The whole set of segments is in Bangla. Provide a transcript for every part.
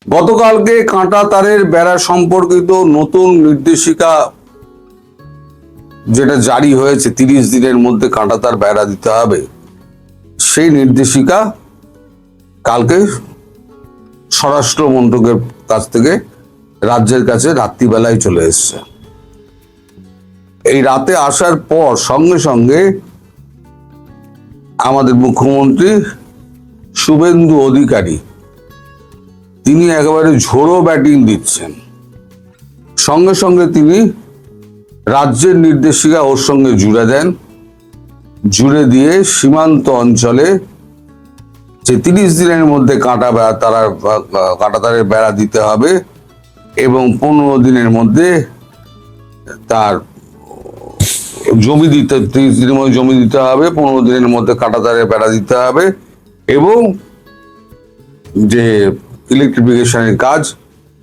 গতকালকে কাঁটা তারের বেড়া সম্পর্কিত নতুন নির্দেশিকা যেটা জারি হয়েছে, 30 দিনের মধ্যে কাঁটা তার বেড়া দিতে হবে, সেই নির্দেশিকা কালকে স্বরাষ্ট্র মন্ত্রকের কাছ থেকে রাজ্যের কাছে রাত্রিবেলায় চলে এসছে। এই রাতে আসার পর সঙ্গে সঙ্গে আমাদের মুখ্যমন্ত্রী শুভেন্দু অধিকারী তিনি একেবারে ঝোড়ো ব্যাটিং দিচ্ছেন। সঙ্গে সঙ্গে তিনি রাজ্যের নির্দেশিকা ওর সঙ্গে জুড়ে দেন, জুড়ে দিয়ে সীমান্ত অঞ্চলে যে 30 দিনের মধ্যে কাঁটা তারের বেড়া দিতে হবে এবং 15 দিনের মধ্যে তার জমি দিতে 30 দিনের মধ্যে জমি দিতে হবে, 15 দিনের মধ্যে কাঁটা তারের বেড়া দিতে হবে এবং যে ইলেকট্রিফিকেশনের কাজ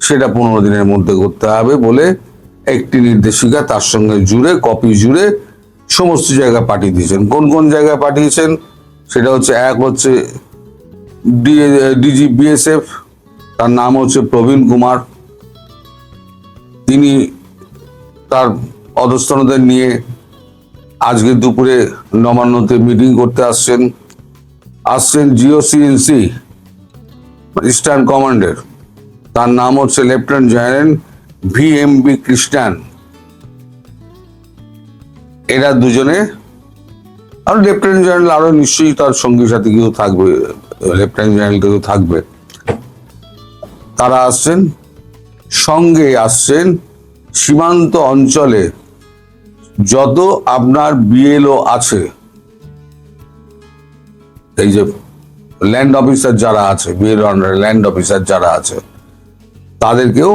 সেটা 15 দিনের মধ্যে করতে হবে বলে একটি নির্দেশিকা তার সঙ্গে জুড়ে কপি জুড়ে সমস্ত জায়গায় পাঠিয়ে দিয়েছেন। কোন কোন জায়গায় পাঠিয়েছেন সেটা হচ্ছে, এক হচ্ছে ডিজি বিএসএফ, তার নাম হচ্ছে প্রবীণ কুমার, তিনি তার অধস্তনদের নিয়ে আজকে দুপুরে নবান্নতে মিটিং করতে আসছেন জিওসিএনসি ইস্টার্ন কমান্ডের, তার নাম হচ্ছে লেফটেন্যান্ট জেনারেল ভিএমবি কৃষ্ণান। এরা দুজনে, আর লেফটেন্যান্ট জেনারেল আরো নিশ্চয়ই তার সঙ্গী সাথী কেউ থাকবে, লেফটেন্যান্ট জেনারেল কেউ থাকবে, তারা আসছেন। সঙ্গে আসছেন সীমান্ত অঞ্চলে যত আপনার বিএলও আছে, এই যে ল্যান্ড অফিসার যারা আছে, বিএলও আন্ডারে ল্যান্ড অফিসার যারা আছে, তাদেরকেও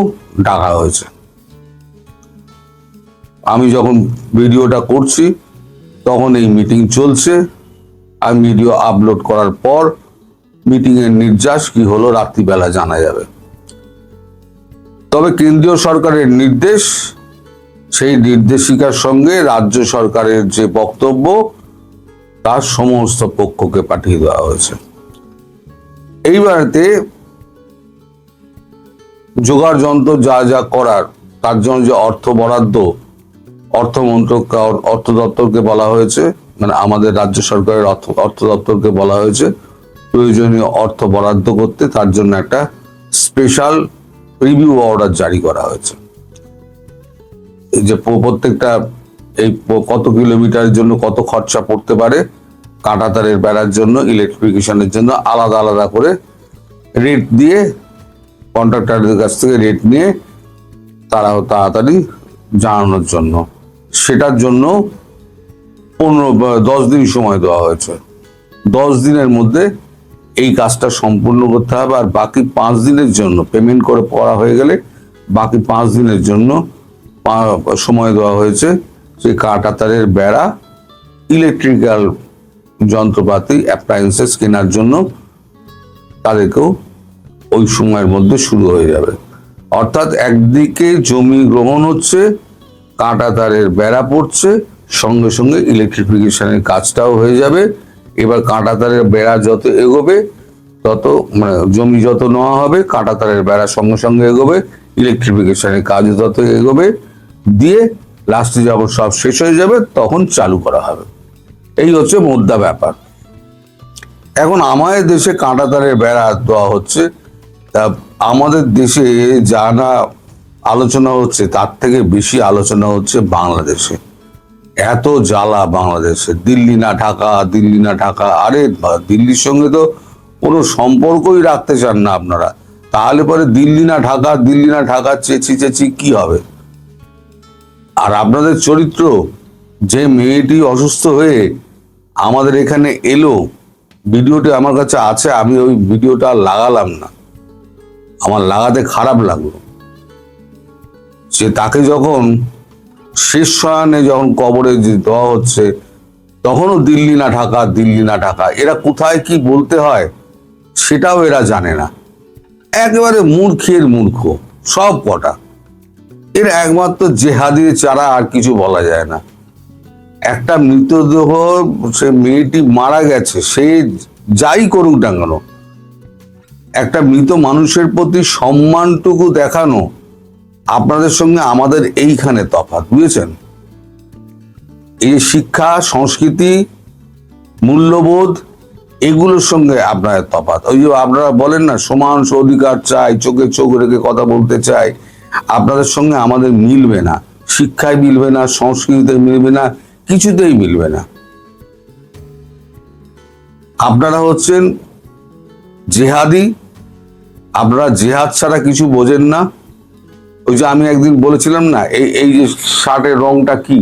ডাকা হয়েছে। আমি যখন ভিডিওটা করছি তখন এই মিটিং চলছে, আর ভিডিও আপলোড করার পর মিটিং এর নির্যাস কি হলো রাত্রিবেলা জানা যাবে। তবে কেন্দ্রীয় সরকারের নির্দেশ, সেই নির্দেশিকার সঙ্গে রাজ্য সরকারের যে বক্তব্য তার সমস্ত পক্ষকে পাঠিয়ে দেওয়া হয়েছে। এইবারেতে জোগাড় যন্ত্র যা যা করার, তার জন্য যে অর্থ বরাদ্দ, অর্থ দপ্তরকে বলা হয়েছে, মানে আমাদের রাজ্য সরকারের অর্থ দপ্তরকে বলা হয়েছে প্রয়োজনীয় অর্থ বরাদ্দ করতে, তার জন্য একটা স্পেশাল রিভিউ অর্ডার জারি করা হয়েছে। এই যে প্রত্যেকটা এই কত কিলোমিটারের জন্য কত খরচা পড়তে পারে, কাঁটা তারের বেড়ার জন্য, ইলেকট্রিফিকেশনের জন্য আলাদা আলাদা করে রেট দিয়ে, কন্ট্রাক্টরদের কাছ থেকে রেট নিয়ে তারা তাড়াতাড়ি জানানোর জন্য, সেটার জন্য 10 দিন সময় দেওয়া হয়েছে। 10 দিনের মধ্যে এই কাজটা সম্পূর্ণ করতে হবে, আর বাকি 5 দিনের জন্য পেমেন্ট করে পড়া হয়ে গেলে বাকি 5 দিনের জন্য সময় দেওয়া হয়েছে যে কাঁটা তারের বেড়া, ইলেকট্রিক্যাল যন্ত্রপাতি, অ্যাপ্লায়েন্সেস কেনার জন্য তাদেরকেও ওই সময়ের মধ্যে শুরু হয়ে যাবে। অর্থাৎ একদিকে জমি গ্রহণ হচ্ছে, কাঁটা তারের বেড়া পড়ছে, সঙ্গে সঙ্গে ইলেকট্রিফিকেশনের কাজটাও হয়ে যাবে। এবার কাঁটা তারের বেড়া যত এগোবে তত, মানে জমি যত নেওয়া হবে, কাঁটা তারের বেড়া সঙ্গে সঙ্গে এগোবে, ইলেকট্রিফিকেশনের কাজ যত এগোবে, দিয়ে লাস্টে যখন সব শেষ হয়ে যাবে তখন চালু করা হবে। এই হচ্ছে মোদ্দা ব্যাপার। এখন আমাদের দেশে কাঁটা তারের বেড়া দেওয়া হচ্ছে, তা আমাদের দেশে যা না আলোচনা হচ্ছে তার থেকে বেশি আলোচনা হচ্ছে বাংলাদেশে। এত জ্বালা বাংলাদেশে, দিল্লি না ঢাকা, দিল্লি না ঢাকা। আরে দিল্লির সঙ্গে তো কোনো সম্পর্কই রাখতে চান না আপনারা, তাহলে পরে দিল্লি না ঢাকা, দিল্লি না ঢাকা চেঁচি চেঁচি কি হবে? আর আপনাদের চরিত্র, যে মেয়েটি অসুস্থ হয়ে আমাদের এখানে এলো, ভিডিওটি আমার কাছে আছে, আমি ওই ভিডিওটা লাগালাম না, আমার লাগাতে খারাপ লাগলো। সে তাকে যখন শেষ শয়নে যখন কবরে দেওয়া হচ্ছে, তখনও দিল্লি না ঢাকা, দিল্লি না ঢাকা। এরা কোথায় কি বলতে হয় সেটাও এরা জানে না, একেবারে মূর্খের মূর্খ সব কটা। এর একমাত্র জেহাদির চারা, আর কিছু বলা যায় না। একটা মৃতদেহ, সে মেয়েটি মারা গেছে, সে যাই করুক না কেন, একটা মৃত মানুষের প্রতি সম্মানটুকু দেখানো আপনাদের সঙ্গে আমাদের এইখানে তফাৎ, বুঝেছেন? এই শিক্ষা, সংস্কৃতি, মূল্যবোধ, এগুলোর সঙ্গে আপনাদের তফাৎ। ওই যে আপনারা বলেন না সমান অধিকার চাই, চোখে চোখ রেখে কথা বলতে চাই, আপনাদের সঙ্গে আমাদের মিলবে না। শিক্ষায় মিলবে না, সংস্কৃতিতে মিলবে না, কিছুতেই মিলবে না। আপনারা হচ্ছেন জেহাদি, আপনারা জেহাদ ছাড়া কিছু বোঝেন না। ওই যে আমি একদিন বলেছিলাম না, এই যে শার্টের রংটা কি,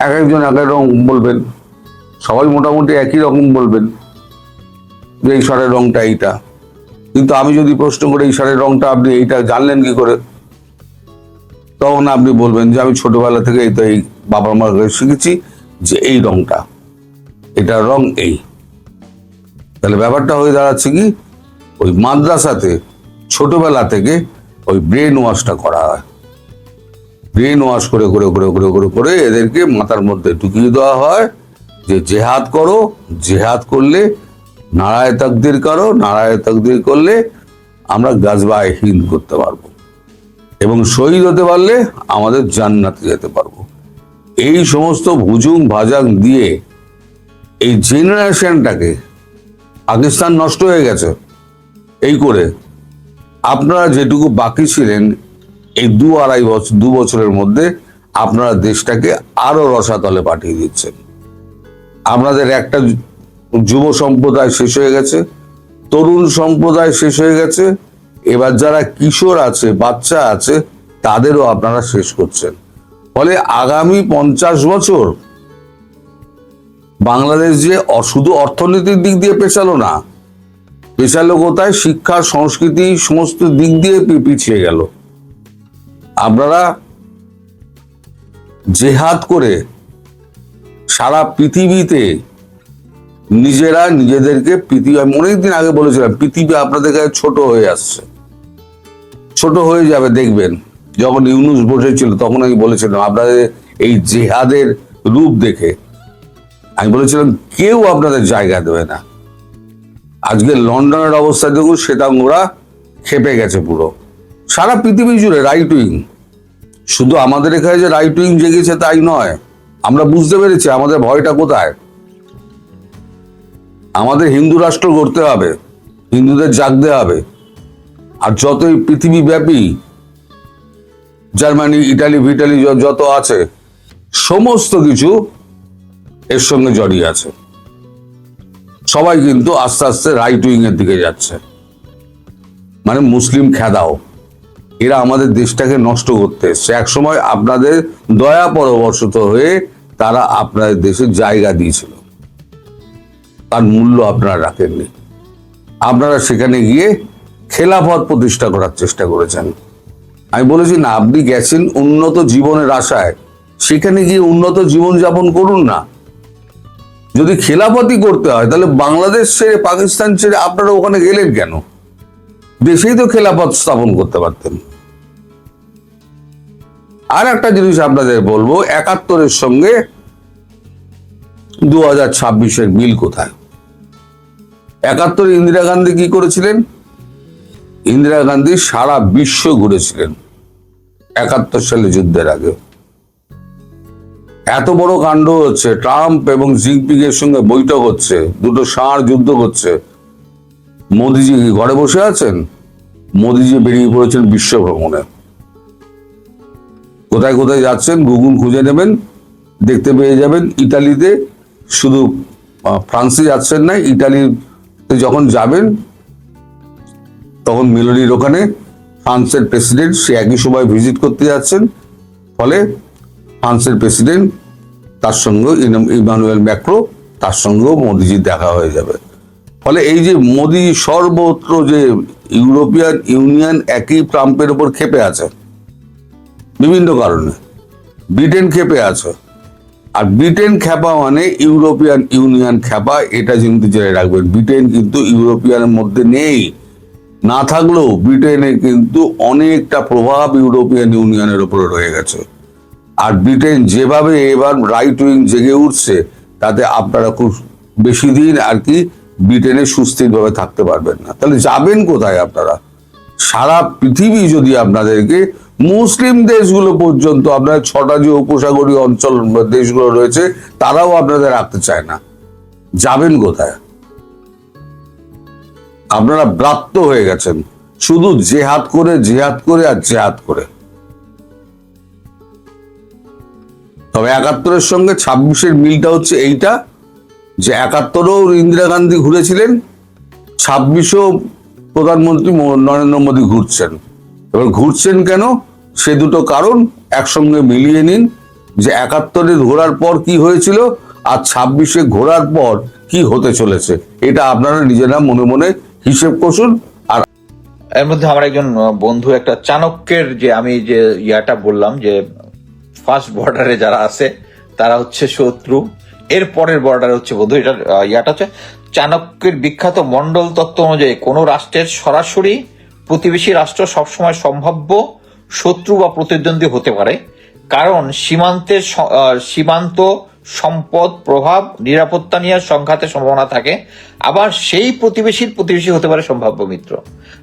এক একজন এক এক রং বলবেন, সবাই মোটামুটি একই রকম বলবেন যে এই শার্টের রংটা এইটা। কিন্তু আমি যদি প্রশ্ন করি এই শার্টের রংটা আপনি এইটা জানলেন কি করে, তখন আপনি বলবেন যে আমি ছোটবেলা থেকে এই তো এই বাবা মার কাছে শিখেছি যে এই রংটা, এটার রং এই। তাহলে ব্যাপারটা হয়ে দাঁড়াচ্ছে কি, ওই মাদ্রাসাতে ছোটবেলা থেকে ওই ব্রেন ওয়াশটা করা হয়। ব্রেন ওয়াশ করে করে করে করে করে করে এদেরকে মাথার মধ্যে ঢুকিয়ে দেওয়া হয় যে জেহাদ করো, জেহাদ করলে নারায়ে তাকদীর করো, নারায়ে তাকদীর করলে আমরা গাজওয়ায়ে হিন্দ করতে পারবো এবং শহীদ হতে পারলে আমাদের জান্নাতে যেতে পারবো। এই সমস্ত ভুজুং ভাজাং দিয়ে এই জেনারেশনটাকে, পাকিস্তান নষ্ট হয়ে গেছে এই করে। আপনারা যেটুকু বাকি ছিলেন এই 2-2.5 বছরের মধ্যে আপনারা দেশটাকে আরো রসাতলে পাঠিয়ে দিচ্ছেন। আপনাদের একটা যুব সম্প্রদায় শেষ হয়ে গেছে, তরুণ সম্প্রদায় শেষ হয়ে গেছে, এবার যারা কিশোর আছে, বাচ্চা আছে, তাদেরও আপনারা শেষ করছেন। ফলে আগামী 50 বছর বাংলাদেশ যে শুধু অর্থনীতির দিক দিয়ে পেছালো না, পেছালো কোথায়, শিক্ষা, সংস্কৃতি, সমস্ত দিক দিয়ে পিছিয়ে গেল। আপনারা জেহাদ করে সারা পৃথিবীতে নিজেরা নিজেদেরকে, পৃথিবী, আমি অনেকদিন আগে বলেছিলাম পৃথিবী আপনাদের কাছে ছোট হয়ে আসছে, ছোট হয়ে যাবে দেখবেন। যখন ইউনূস বসেছিল তখন আমি বলেছিলাম আপনাদের এই জেহাদের রূপ দেখে আমি বলেছিলাম কেউ আপনাদের জায়গা দেবে না। আজকে লন্ডনের অবস্থা দেখুন, শ্বেতাঙ্গরা খেপে গেছে পুরো। সারা পৃথিবী জুড়ে রাইট উইং, শুধু আমাদের এখানে যে রাইট উইং জেগেছে তাই নয়, আমরা বুঝতে পেরেছি আমাদের ভয়টা কোথায়। আমাদের হিন্দু রাষ্ট্র গড়তে হবে, হিন্দুদের জাগতে হবে। আর যতই পৃথিবী ব্যাপী জার্মানি, ইটালি ভিটালি যত আছে সমস্ত কিছু এর সঙ্গে জড়িয়ে আছে। সবাই কিন্তু আস্তে আস্তে রাইট উইং এর দিকে যাচ্ছে, মানে মুসলিম খেদাও। এরা আমাদের দেশটাকে নষ্ট করতে এসছে। একসময় আপনাদের দয়া পরবশত হয়ে তারা আপনাদের দেশে জায়গা দিয়েছিল, তার মূল্য আপনারা রাখেননি। আপনারা সেখানে গিয়ে খেলাফত প্রতিষ্ঠা করার চেষ্টা করেছেন। আমি বলেছি না, আপনি গেছেন উন্নত জীবনের আশায়, সেখানে গিয়ে উন্নত জীবন যাপন করুন না। যদি খেলাফতই করতে হয় তাহলে বাংলাদেশ ছেড়ে, পাকিস্তান ছেড়ে আপনারা ওখানে গেলেন কেন? দেশেই তো খেলাফত স্থাপন করতে পারতেন। আর একটা জিনিস আপনাদের বলবো, 71-এর সঙ্গে 2026-এর মিল কোথায়? 71-এ ইন্দিরা গান্ধী কি করেছিলেন? ইন্দিরা গান্ধী সারা বিশ্ব ঘুরেছিলেন 71 সালে যুদ্ধের আগে। এত বড় কাণ্ড হচ্ছে, ট্রাম্প এবং জিনপিং এর সঙ্গে বৈঠক হচ্ছে, দুটো ষাঁড় যুদ্ধ করছে। মোদিজি কি ঘরে বসে আছেন? মোদিজি বেরিয়ে পড়েছেন বিশ্ব ভ্রমণে। কোথায় কোথায় যাচ্ছেন গুগল খুঁজে নেবেন, দেখতে পেয়ে যাবেন। ইতালিতে, শুধু ফ্রান্সে যাচ্ছেন না, ইটালিতে যখন যাবেন তখন মেলোনির ওখানে ফ্রান্সের প্রেসিডেন্ট সে একই সময় ভিজিট করতে যাচ্ছেন। ফলে ফ্রান্সের প্রেসিডেন্ট তার সঙ্গে ইমানুয়েল ম্যাক্রো, তার সঙ্গেও মোদিজির দেখা হয়ে যাবে। ফলে এই যে মোদি সর্বত্র, যে ইউরোপিয়ান ইউনিয়ন একই ট্রাম্পের উপর ক্ষেপে আছে বিভিন্ন কারণে, ব্রিটেন ক্ষেপে আছে। আর ব্রিটেন খ্যাপা মানে ইউরোপিয়ান ইউনিয়ন খ্যাপা, এটা কিন্তু জেনে রাখবেন। ব্রিটেন কিন্তু ইউরোপিয়ানের মধ্যে নেই, না থাকলেও ব্রিটেনের কিন্তু অনেকটা প্রভাব ইউরোপিয়ান ইউনিয়নের উপরে রয়ে গেছে। আর ব্রিটেন যেভাবে এবার রাইট উইং জেগে উঠছে, তাতে আপনারা খুব বেশি দিন আর কি ব্রিটেনে সুস্থিরভাবে থাকতে পারবেন না। তাহলে যাবেন কোথায় আপনারা? সারা পৃথিবী যদি আপনাদেরকে, মুসলিম দেশগুলো পর্যন্ত, আপনার 6টা যে উপসাগরীয় অঞ্চল দেশগুলো রয়েছে তারাও আপনাদের রাখতে চায় না, যাবেন কোথায়? আপনারা ব্রাত্য হয়ে গেছেন শুধু জেহাদ করে জেহাদ করে আর জেহাদ করে। তবে 71-এর সঙ্গে 26-এর মিলটা হচ্ছে এইটা, যে 71-ও ইন্দিরা গান্ধী ঘুরেছিলেন, 26-ও প্রধানমন্ত্রী নরেন্দ্র মোদী ঘুরছেন। এবার ঘুরছেন কেন? সে দুটো কারণ একসঙ্গে মিলিয়ে নিন, যে 71-এ ঘোরার পর কি হয়েছিল আর 26-এ ঘোরার পর কি হতে চলেছে, এটা আপনারা নিজেরা মনে মনে হিসেব কষুন। আর এর মধ্যে আমার একজন বন্ধু একটা চাণক্যের যে আমি যে ইয়াটা বললাম যে ফার্স্ট বর্ডারে যারা আছে তারা হচ্ছে শত্রু, এর পরের বর্ডারে হচ্ছে বন্ধু, এটা ইয়াটা হচ্ছে চাণক্যের বিখ্যাত মন্ডল তত্ত্ব অনুযায়ী কোনো রাষ্ট্রের সরাসরি প্রতিবেশী রাষ্ট্র সবসময় সম্ভাব্য শত্রু বা প্রতিদ্বন্দ্বী হতে পারে, কারণ সীমান্ত সম্পদ, প্রভাব, নিরাপত্তা নিয়ে সংঘাতের সম্ভাবনা থাকে। আবার সেই প্রতিবেশী হতে পারে সম্ভাব্য মিত্র।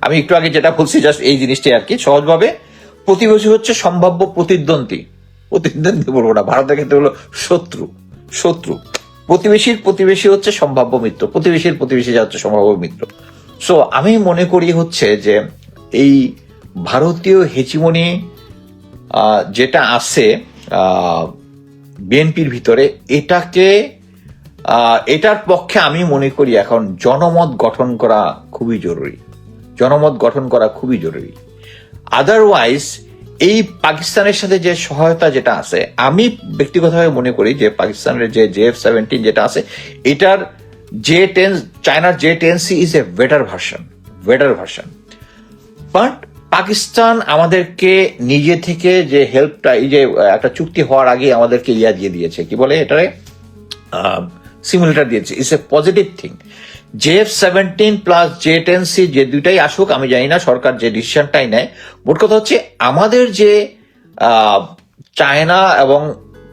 আমি একটু আগে যেটা বলছি জাস্ট এই জিনিসটাই আর কি, সহজভাবে প্রতিবেশী হচ্ছে সম্ভাব্য প্রতিদ্বন্দ্বী বলবো না, ভারতের ক্ষেত্রে হলো শত্রু। প্রতিবেশী হচ্ছে সম্ভাব্য মিত্র, প্রতিবেশী যা হচ্ছে সম্ভাব্য মিত্র। সো আমি মনে করি হচ্ছে যে এই ভারতীয় হেজিমনি যেটা আছে বিএনপির ভিতরে, এটার পক্ষে আমি মনে করি এখন জনমত গঠন করা খুবই জরুরি। আদারওয়াইজ এই পাকিস্তানের সাথে যে সহায়তা যেটা আছে, আমি ব্যক্তিগতভাবে মনে করি যে পাকিস্তানের যে JF-17 যেটা আছে, এটার চায়নার J-10C is a better version. But Pakistan আমাদেরকে নিজে থেকে যে হেল্পটা, এই যে একটা চুক্তি হওয়ার আগে আমাদেরকে দিয়ে দিয়েছে, কি বলে এটারে, সিমুলেটর দিয়েছে, it's a positive thing. JF-17 plus J-10C যে দুইটাই আসুক, আমি জানি না সরকার যে ডিসিশনটাই নেয়, মোট কথা হচ্ছে আমাদের যে চায়না এবং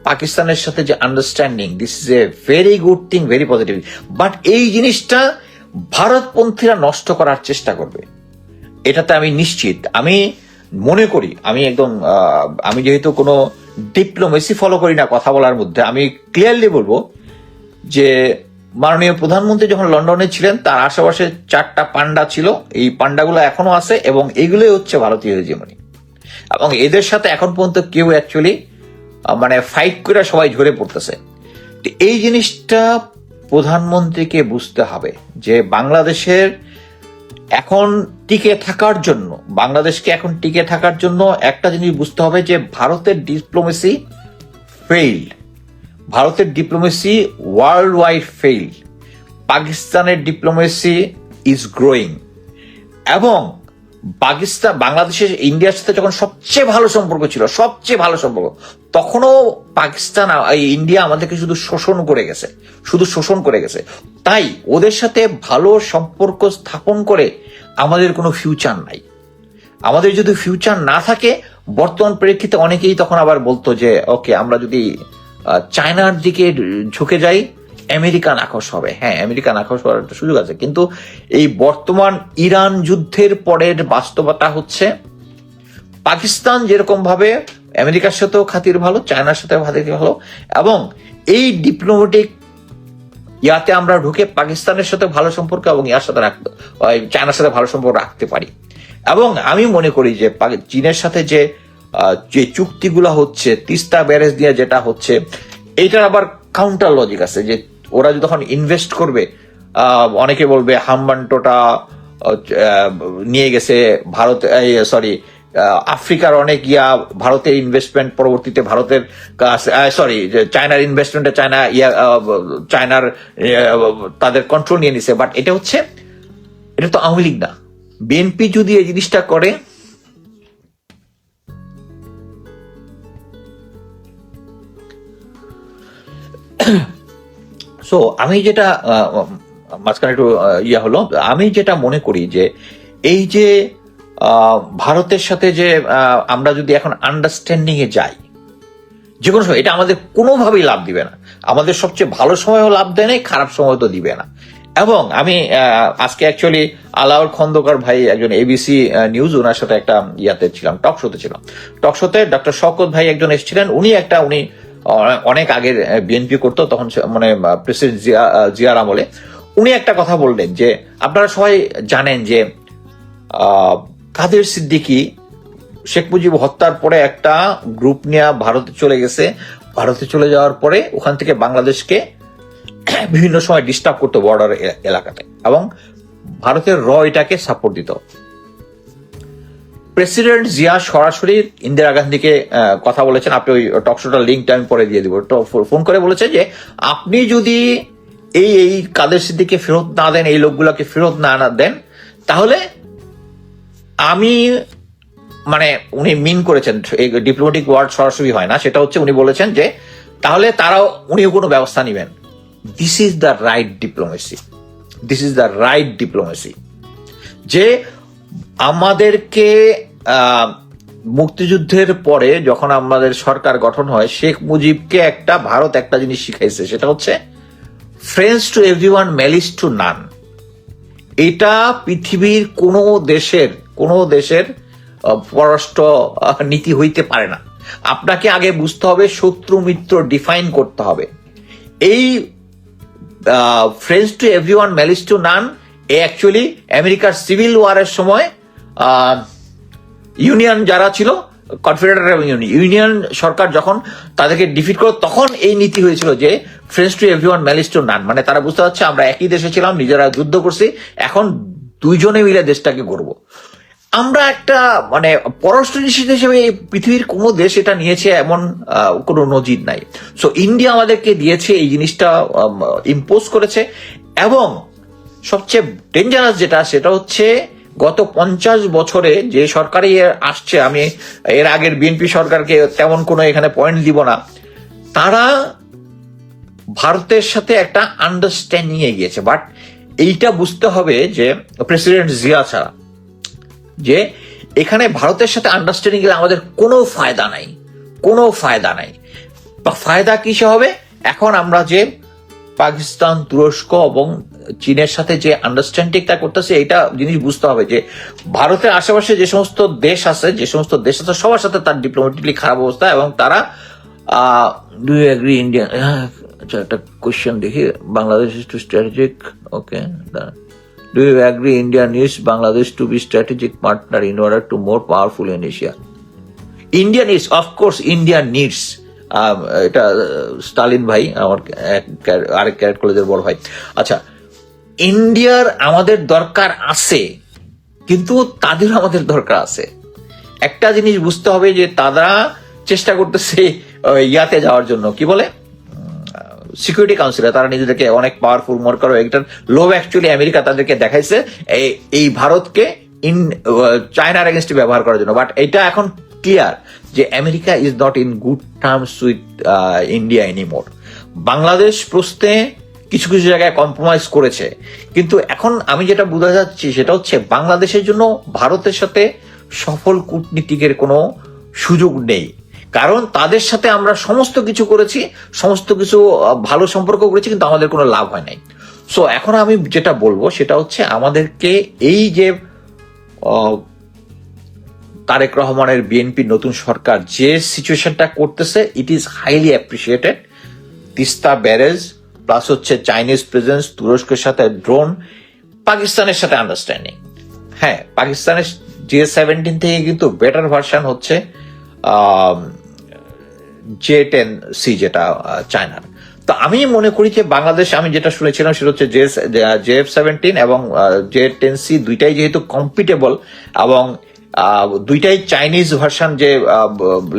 পাকিস্তানের সাথে যে understanding, this is a very good thing, very positive. But এই জিনিসটা ভারতপন্থীরা নষ্ট করার চেষ্টা করবে, এটাতে আমি নিশ্চিত। আমি মনে করি, আমি যেহেতু কোনো ডিপ্লোমেসি ফলো করি না কথা বলার মধ্যে, আমি ক্লিয়ারলি বলবো যে মাননীয় প্রধানমন্ত্রী যখন লন্ডনে ছিলেন তার আশেপাশে 4টা পান্ডা ছিল, এই পান্ডাগুলো এখনো আছে এবং এগুলোই হচ্ছে ভারতীয় হেজিমনি। এবং এদের সাথে এখন পর্যন্ত কেউ অ্যাকচুয়ালি ফাইট করে সবাই ঝরে পড়তেছে। এই জিনিসটা প্রধানমন্ত্রীকে বুঝতে হবে যে বাংলাদেশকে এখন টিকে থাকার জন্য একটা জিনিস বুঝতে হবে যে ভারতের ডিপ্লোমেসি ওয়ার্ল্ড ওয়াইড ফেইল্ড, পাকিস্তানের ডিপ্লোমেসি ইজ গ্রোয়িং, এবং বাংলাদেশের ইন্ডিয়ার সাথে যখন সবচেয়ে ভালো সম্পর্ক ছিল, তখনও ইন্ডিয়া আমাদেরকে শুধু শোষণ করে গেছে। তাই ওদের সাথে ভালো সম্পর্ক স্থাপন করে আমাদের কোনো ফিউচার নাই। আমাদের যদি ফিউচার না থাকে, বর্তমান প্রেক্ষিতে অনেকেই তখন আবার বলতো যে ওকে, আমরা যদি চায়নার দিকে ঝুঁকে যাই আমেরিকান আকর্ষ হবে। হ্যাঁ, আমেরিকান আকর্ষ হওয়ার একটা সুযোগ আছে, কিন্তু এই বর্তমান ইরান যুদ্ধের পরের বাস্তবতা হচ্ছে পাকিস্তান যেরকম ভাবে আমেরিকার সাথেও খাতির ভালো, চায়নার সাথে ভালো, এবং এই ডিপ্লোম্যাটিক ইয়াতে আমরা ঢুকে পাকিস্তানের সাথে ভালো সম্পর্ক এবং চায়নার সাথে ভালো সম্পর্ক রাখতে পারি। এবং আমি মনে করি যে চীনের সাথে যে চুক্তিগুলো হচ্ছে, তিস্তা ব্যারেজ দিয়ে যেটা হচ্ছে, এইটার আবার কাউন্টার লজিক আছে যে ওরা যখন ইনভেস্ট করবে, অনেকে বলবে হাম্বানটোটা নিয়ে গেছে ভারত, আফ্রিকার অনেক ভারতের ইনভেস্টমেন্ট পরবর্তীতে চায়নার ইনভেস্টমেন্টে চায়নার তাদের কন্ট্রোল নিয়ে নিছে। বাট এটা তো আওয়ামী লীগ না, বিএনপি যদি এই জিনিসটা করে, সো আমি যেটা মাঝখানে একটু আমি যেটা মনে করি যে এই যে ভারতের সাথে যে আমরা যদি এখন আন্ডারস্ট্যান্ডিং এ যাই যে কোনো সময়, এটা আমাদের কোনোভাবেই লাভ দিবে না। আমাদের সবচেয়ে ভালো সময়ও লাভ দেয় না, খারাপ সময় তো দিবে না। এবং আমি আজকে অ্যাকচুয়ালি আলাউল খন্দকার ভাই একজন এবিসি নিউজ, ওনার সাথে একটা ইয়াতে ছিলাম, টক শোতে ছিলাম। টক শোতে ডক্টর শওকত ভাই একজন এসেছিলেন, উনি অনেক আগের বিএনপি করতো তখন, মানে প্রেসিডেন্ট জিয়ার আমলে। উনি একটা কথা বললেন যে আপনারা সবাই জানেন যে কাদের সিদ্দিকী শেখ মুজিব হত্যার পরে একটা গ্রুপ নিয়ে ভারতে চলে গেছে। ভারতে চলে যাওয়ার পরে ওখান থেকে বাংলাদেশকে বিভিন্ন সময় ডিস্টার্ব করতো বর্ডার এলাকাতে, এবং ভারতের এটাকে সাপোর্ট দিত। প্রেসিডেন্ট জিয়া সরাসরি ইন্দিরা গান্ধীকে কথা বলেছেন, আপনি ওই টক শোটার লিঙ্কটা আমি পরে দিয়ে দিব, ফোন করে বলেছেন যে আপনি যদি এই কাদের সিদ্দিককে ফেরত না দেন, এই লোকগুলোকে ফেরত না দেন, তাহলে আমি, মানে উনি মিন করেছেন, এই ডিপ্লোম্যাটিক ওয়ার্ড সরাসরি হয় না, সেটা হচ্ছে উনি বলেছেন যে তাহলে তারাও উনিও কোনো ব্যবস্থা নেবেন। This is the right diplomacy, this is the right diplomacy, যে আমাদেরকে মুক্তিযুদ্ধের পরে যখন আমাদের সরকার গঠন হয়, শেখ মুজিবকে ভারত একটা জিনিস শিখাইছে, সেটা হচ্ছে friends to everyone, malice two নান। এটা পৃথিবীর কোনো দেশের পররাষ্ট্র নীতি হইতে পারে না। আপনাকে আগে বুঝতে হবে, শত্রু মিত্র ডিফাইন করতে হবে। এই friends to everyone, malice two naan actually আমেরিকার সিভিল ওয়ারের সময় ইউনিয়ন যারা ছিল, কনফেডারেট এবং ইউনিয়ন সরকার যখন তাদেরকে ডিফিট করলো, তখন এই নীতি হয়েছিল যে friends to everyone, malice two নান। মানে তারা বুঝতে পারছে আমরা একই দেশে ছিলাম, নিজেরা যুদ্ধ করছি, এখন দুইজনে মিলে দেশটাকে গড়বো। আমরা একটা, মানে পররাষ্ট্র নীতি হিসেবে পৃথিবীর কোনো দেশ এটা নিয়েছে এমন কোনো নজির নাই। সো ইন্ডিয়া আমাদেরকে দিয়েছে, এই জিনিসটা ইম্পোজ করেছে। এবং সবচেয়ে ডেঞ্জারাস সেটা হচ্ছে গত 50 বছরে যে সরকারই আসছে, আমি এর আগের বিএনপি সরকারকে তেমন কোনো এখানে পয়েন্ট দিব না, তারা ভারতের সাথে একটা আন্ডারস্ট্যান্ডিং এ গিয়েছে। বাট এইটা বুঝতে হবে যে প্রেসিডেন্ট জিয়া ছাড়া, যে এখানে ভারতের সাথে আন্ডারস্ট্যান্ডিং গেলে আমাদের কোনো ফায়দা নাই। ফায়দা কিসে হবে? এখন আমরা যে পাকিস্তান, তুরস্ক এবং চীনের সাথে যে আন্ডারস্ট্যান্ডিংটা করতেছে, এটা জিনিস বুঝতে হবে যে ভারতের আশেপাশে যে সমস্ত দেশ আছে সবার সাথে তার ডিপ্লোম্যাটিকলি খারাপ অবস্থা, এবং তারা ডু ইউ এগ্রি ইন্ডিয়া, আচ্ছা একটা কোয়েশ্চেন দেখি, Bangladesh is too strategic, okay, do you agree India needs Bangladesh to be strategic partner in order to more powerful in Asia? India needs, of course, India needs. এটা স্টালিন ভাই, আমার আরেক ক্যারেট কলেজের বড় ভাই। আচ্ছা, ইন্ডিয়ার আমাদের দরকার আছে, কিন্তু তাদের আমাদের দরকার আছে। একটা জিনিস বুঝতে হবে যে তারা চেষ্টা করতেছে ইয়াতে যাওয়ার জন্য, কি বলে, সিকিউরিটি কাউন্সিলে তারা নিজেদেরকে অনেক পাওয়ারফুল মনে করে। একটা লোভ অ্যাকচুয়ালি আমেরিকা তাদেরকে দেখাইছে এই ভারতকে চায়নার এগেনস্টে ব্যবহার করার জন্য। বাট এটা এখন ক্লিয়ার যে America is not in good terms with India anymore. Bangladesh প্রশ্নে কিছু জায়গায় কম্প্রোমাইজ করেছে, কিন্তু এখন আমি যেটা বোঝা যাচ্ছি সেটা হচ্ছে বাংলাদেশের জন্য ভারতের সাথে সফল কূটনীতিকের কোনো সুযোগ নেই। কারণ তাদের সাথে আমরা সমস্ত কিছু করেছি, সমস্ত কিছু ভালো সম্পর্ক করেছি, কিন্তু আমাদের কোনো লাভ হয় নাই। সো এখন আমি যেটা বলবো সেটা হচ্ছে আমাদেরকে এই যে তারেক রহমানের বিএনপি নতুন সরকার যে সিচুয়েশনটা করতেছে, it is highly appreciated. Teesta barrage plus হচ্ছে চাইনিজ প্রেজেন্স, তুরস্কের সাথে ড্রোন, পাকিস্তানের সাথে আন্ডারস্ট্যান্ডিং। হ্যাঁ, পাকিস্তানের J-17 থেকে কিন্তু বেটার ভার্সন হচ্ছে J-10C, যেটা চায়নার। তো আমি মনে করি যে বাংলাদেশ, আমি যেটা শুনেছিলাম সেটা হচ্ছে JF-17 এবং J-10C দুইটাই যেহেতু কম্পিটেবল, এবং দুইটাই চাইনিজ ভার্সন, যে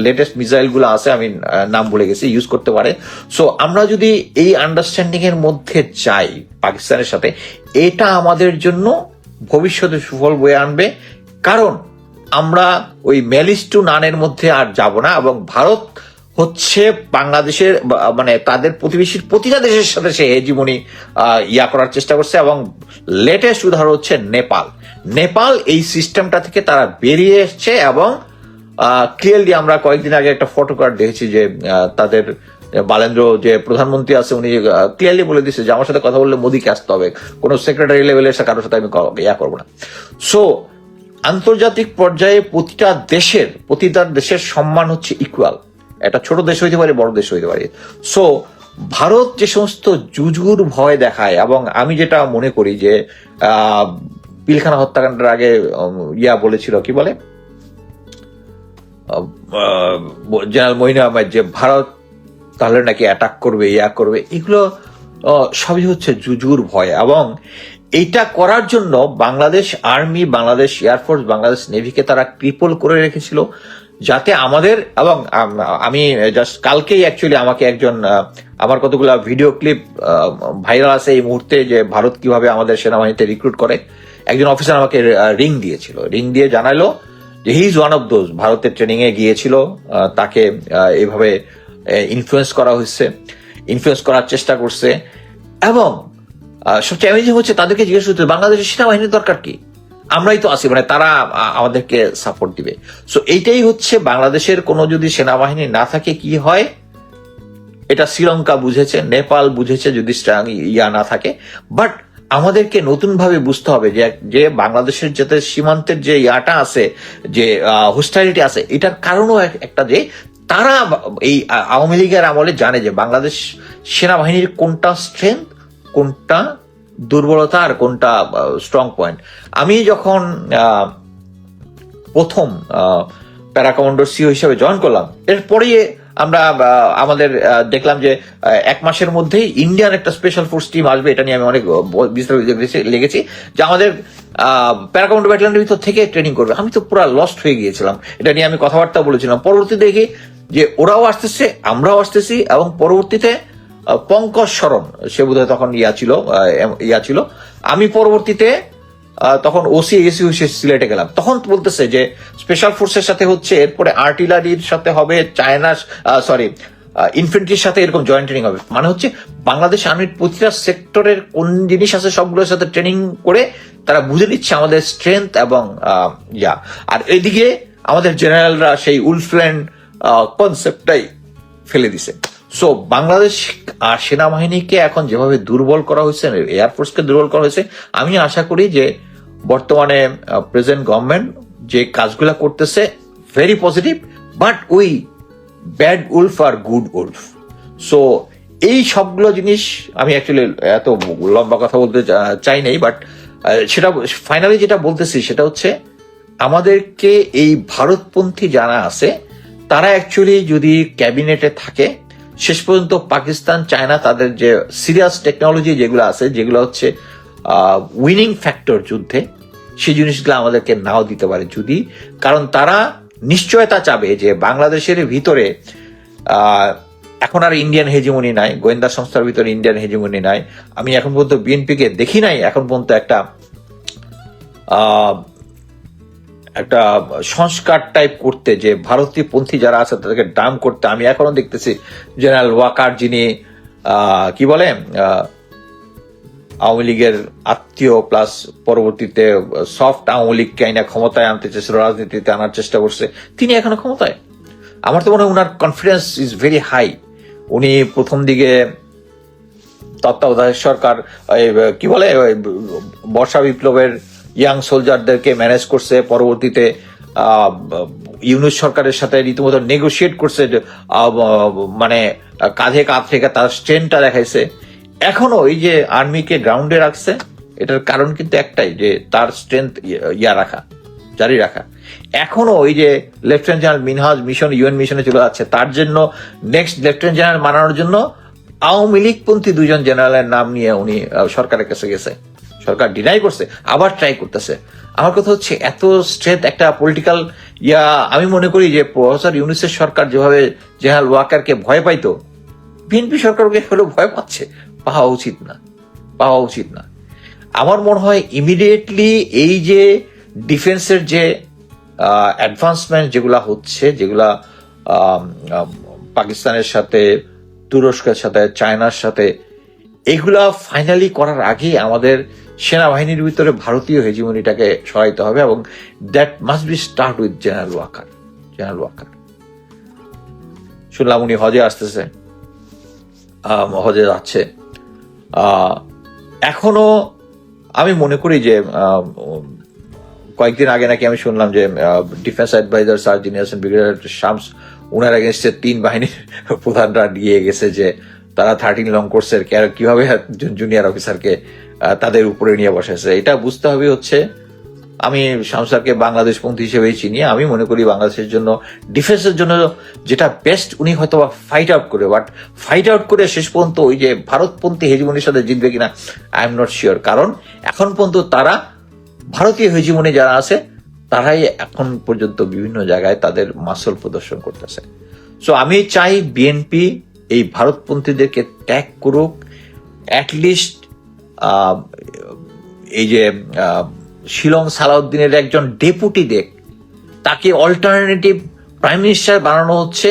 লেটেস্ট মিসাইল গুলো আছে, আমি নাম ভুলে গেছি, ইউজ করতে পারে। সো আমরা যদি এই আন্ডারস্ট্যান্ডিং এর মধ্যে যাই পাকিস্তানের সাথে, এটা আমাদের জন্য ভবিষ্যতে সুফল বয়ে আনবে। কারণ আমরা ওই ম্যালিস টু নানের মধ্যে আর যাব না, এবং ভারত হচ্ছে বাংলাদেশের, মানে তাদের প্রতিবেশীর প্রতিটা দেশের সাথে সে হেজিমনি করার চেষ্টা করছে। এবং লেটেস্ট উদাহরণ হচ্ছে নেপাল এই সিস্টেমটা থেকে তারা বেরিয়ে এসছে, এবং ক্লিয়ারলি আমরা কয়েকদিন আগে একটা ফটোকার্ড দেখেছি যে তাদের বালেন্দ্র যে প্রধানমন্ত্রী আছে উনি ক্লিয়ারলি বলে দিচ্ছে যে আমার সাথে কথা বললে মোদীকে আসতে হবে, কোনো সেক্রেটারি লেভেলের কারোর সাথে আমি করবো না। সো আন্তর্জাতিক পর্যায়ে প্রতিটা দেশের সম্মান হচ্ছে ইকুয়াল। একটা ছোট দেশ হইতে পারে, বড় দেশ হইতে পারে। সো ভারত যে সমস্ত জুজুর ভয় দেখায়, এবং আমি যেটা মনে করি যে পিলখানা হত্যাকাণ্ডের আগে বলেছিল, কি বলে জেনারেল মঈন আহমেদ, যে ভারত তাহলে নাকি অ্যাটাক করবে, করবে, এগুলো সবই হচ্ছে জুজুর ভয়। এবং এইটা করার জন্য বাংলাদেশ আর্মি, বাংলাদেশ এয়ারফোর্স, বাংলাদেশ নেভিকে তারা ক্রিপল করে রেখেছিল, যাতে আমাদের, এবং আমি জাস্ট কালকেই অ্যাকচুয়ালি আমাকে একজন, আমার কতগুলো ভিডিও ক্লিপ ভাইরাল আছে এই মুহূর্তে, যে ভারত কিভাবে আমাদের সেনাবাহিনীতে রিক্রুট করে। একজন অফিসার আমাকে রিং দিয়েছিল, রিং দিয়ে জানালো যে he is one of those, ভারতের ট্রেনিং এ গিয়েছিল, তাকে এইভাবে ইনফ্লুয়েন্স করা হয়েছে, ইনফ্লুয়েন্স করার চেষ্টা করছে। এবং সবচেয়ে অ্যামেজিং হচ্ছে তাদেরকে জিজ্ঞেস করতে বাংলাদেশের সেনাবাহিনীর দরকার কি, আমরাই তো আছি, মানে তারা আমাদেরকে সাপোর্ট দিবে। সো এইটাই হচ্ছে বাংলাদেশের কোনো যদি সেনাবাহিনী না থাকে কি হয়, এটা শ্রীলঙ্কা বুঝেছে, নেপাল বুঝেছে যদি না থাকে। বাট আমাদেরকে নতুন ভাবে বুঝতে হবে যে বাংলাদেশের যাতে সীমান্তের যে আছে, যে হোস্টাইলিটি আছে, এটার কারণও একটা যে তারা এই আওয়ামী লীগের আমলে জানে যে বাংলাদেশ সেনাবাহিনীর কোনটা স্ট্রেংথ, কোনটা দুর্বলতা, আর কোনটা স্ট্রং পয়েন্ট। আমি যখন প্রথম প্যারা কমান্ডো সিও হিসেবে জয়েন করলাম, এরপরে আমরা আমাদের দেখলাম যে 1 মাসের মধ্যেই ইন্ডিয়ান একটা স্পেশাল ফোর্স টিম আসবে। এটা নিয়ে আমি অনেক বিস্তারিত লেগেছি যে আমাদের প্যারা কমান্ডো ব্যাটালিয়নের ভিতর থেকে ট্রেনিং করবে। আমি তো পুরো লস্ট হয়ে গিয়েছিলাম, এটা নিয়ে আমি কথাবার্তা বলেছিলাম। পরবর্তীতে দেখি যে ওরাও আসতেছে, আমরাও আসতেছি, এবং পরবর্তীতে পঙ্কজ শরণ, সে বোধহয় তখন ছিল, আমি পরবর্তীতে তখন ওসি এসি সিলেটে গেলাম, তখন বলতেছে যে স্পেশাল ফোর্সের সাথে হচ্ছে, এরপরে আর্টিলারির সাথে হবে, ইনফেন্ট্রির সাথে এরকম জয়েন্ট ট্রেনিং হবে। মানে হচ্ছে বাংলাদেশ আর্মির প্রতিটা সেক্টরের কোন জিনিস আছে সবগুলোর সাথে ট্রেনিং করে তারা বুঝে নিচ্ছে আমাদের স্ট্রেংথ এবং আর এইদিকে আমাদের জেনারেলরা সেই উলফল্যান্ড কনসেপ্টটাই ফেলে দিছে। সো বাংলাদেশ সেনাবাহিনীকে এখন যেভাবে দুর্বল করা হয়েছে, এয়ারফোর্সকে দুর্বল করা হয়েছে, আমি আশা করি যে বর্তমানে প্রেজেন্ট গভর্নমেন্ট যে কাজগুলো করতেছে very positive, but we bad wolf আর গুড উলফ। সো এই সবগুলো জিনিস আমি অ্যাকচুয়ালি এত লম্বা কথা বলতে চাই নাই, বাট সেটা ফাইনালি যেটা বলতেছি সেটা হচ্ছে আমাদেরকে এই ভারতপন্থী যারা আছে তারা অ্যাকচুয়ালি যদি ক্যাবিনেটে থাকে, শেষ পর্যন্ত পাকিস্তান, চায়না তাদের যে সিরিয়াস টেকনোলজি যেগুলো আছে, যেগুলো হচ্ছে উইনিং ফ্যাক্টর যুদ্ধে, সেই জিনিসগুলো আমাদেরকে নাও দিতে পারে যদি, কারণ তারা নিশ্চয়তা চাবে যে বাংলাদেশের ভিতরে এখন আর ইন্ডিয়ান হেজিমনি নাই, গোয়েন্দা সংস্থার ভিতরে ইন্ডিয়ান হেজিমনি নাই। আমি এখন পর্যন্ত বিএনপিকে দেখি নাই এখন পর্যন্ত একটা সংস্কার টাইপ করতে, যে ভারতীয় পন্থী যারা আছে তাদেরকে ডাম করতে। আমি এখনো দেখতেছি জেনারেল ওয়াকার, যিনি কি বলে আওয়ামী লীগের আত্মীয় প্লাস পরবর্তীতে সফট আওয়ামী লীগকে আইনা ক্ষমতায় আনতে চেয়েছিল, রাজনীতিতে আনার চেষ্টা করছে, তিনি এখনো ক্ষমতায়। আমার তো মনে হয় উনার কনফিডেন্স ইজ ভেরি হাই। উনি প্রথম দিকে তত্ত্বাবধায়ক সরকার কি বলে বর্ষা বিপ্লবের ইয়াং সোলজারদেরকে ম্যানেজ করছে, পরবর্তীতে ইউনুস সরকারের সাথে রীতিমতো নেগোশিয়েট করছে, মানে কাঁধে কাঁধ থেকে তার স্ট্রেংথটা দেখাইছে। এখনো এই যে আর্মিকে গ্রাউন্ডে রাখছে, এটার কারণ কিন্তু একটাই, যে তার স্ট্রেংথ জারি রাখা। এখনো ওই যে lieutenant general Minhaj mission, UN মিশনে চলে যাচ্ছে, তার জন্য নেক্সট লেফটেন্যান্ট জেনারেল বানানোর জন্য আওয়ামী লীগপন্থী 2 জন জেনারেলের নাম নিয়ে উনি সরকারের কাছে গেছে, সরকার ডিনাই করছে, আবার ট্রাই করতেছে। আমার কথা হচ্ছে এত স্ট্রেংথ একটা পলিটিক্যাল আমি মনে করি যে প্রফেসর ইউনুসের সরকার যেভাবে জেনারেল ওয়াকারকে ভয় পাইতো, বিএনপি সরকারকে হলেও ভয় পাচ্ছে, পাওয়া উচিত না। আমার মনে হয় ইমিডিয়েটলি এই যে ডিফেন্সের যে অ্যাডভান্সমেন্ট যেগুলা হচ্ছে, যেগুলা পাকিস্তানের সাথে, তুরস্কের সাথে, চায়নার সাথে, এগুলা ফাইনালি করার আগে আমাদের সেনাবাহিনীর ভিতরে ভারতীয় হেজিমনিটাকে সরাইতে হবে, এবং that must be start with General Waker. শুনলাম উনি হজে আসতেছে, হজে যাচ্ছে। এখনো আমি মনে করি যে কয়েকদিন আগে নাকি আমি শুনলাম যে ডিফেন্স অ্যাডভাইজার স্যার যিনি আছেন ব্রিগেডিয়ার শামস, ওনার এগেনস্টে 3 বাহিনীর প্রধানরা নিয়ে গেছে যে তারা 13 লং কোর্সের কিভাবে জুনিয়র অফিসারকে তাদের উপরে নিয়ে বসেছে। এটা বুঝতে হবে হচ্ছে, আমি শামস স্যারকে বাংলাদেশ পন্থী হিসেবেই চিনি। আমি মনে করি বাংলাদেশের জন্য ডিফেন্সের জন্য যেটা বেস্ট উনি হয়তো ফাইট আউট করে, বাট ফাইট আউট করে শেষ পর্যন্ত ওই যে ভারতপন্থী হেজিমনির সাথে জিতবে কিনা আই এম নট শিওর। কারণ এখন পর্যন্ত তারা ভারতীয় হেজিমনি যারা আছে তারাই এখন পর্যন্ত বিভিন্ন জায়গায় তাদের মাসল প্রদর্শন করতেছে। সো আমি চাই বিএনপি এই ভারতপন্থীদেরকে ত্যাগ করুক, অ্যাটলিস্ট এই যে শিলং সালাউদ্দিনের একজন ডেপুটি দেখ, তাকে অল্টারনেটিভ প্রাইম মিনিস্টার বানানো হচ্ছে।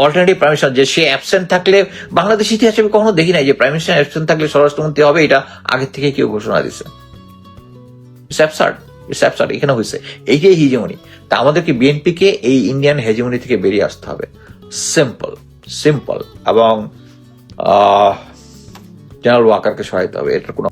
অল্টারনেটিভ প্রাইম মিনিস্টার যে সে অ্যাবসেন্ট থাকলে, বাংলাদেশ ইতিহাসে আমি কখনো দেখি নাই যে প্রাইম মিনিস্টার অ্যাবসেন্ট থাকলে স্বরাষ্ট্রমন্ত্রী হবে, এটা আগের থেকে কেউ ঘোষণা দিচ্ছে। এখানে হয়েছে এই যে হেজিমনি, তা আমাদেরকে বিএনপিকে এই ইন্ডিয়ান হেজিমনি থেকে বেরিয়ে আসতে হবে। সিম্পল এবং জেনারেল ওয়াকারকে সহায়তা হবে, এটার কোনো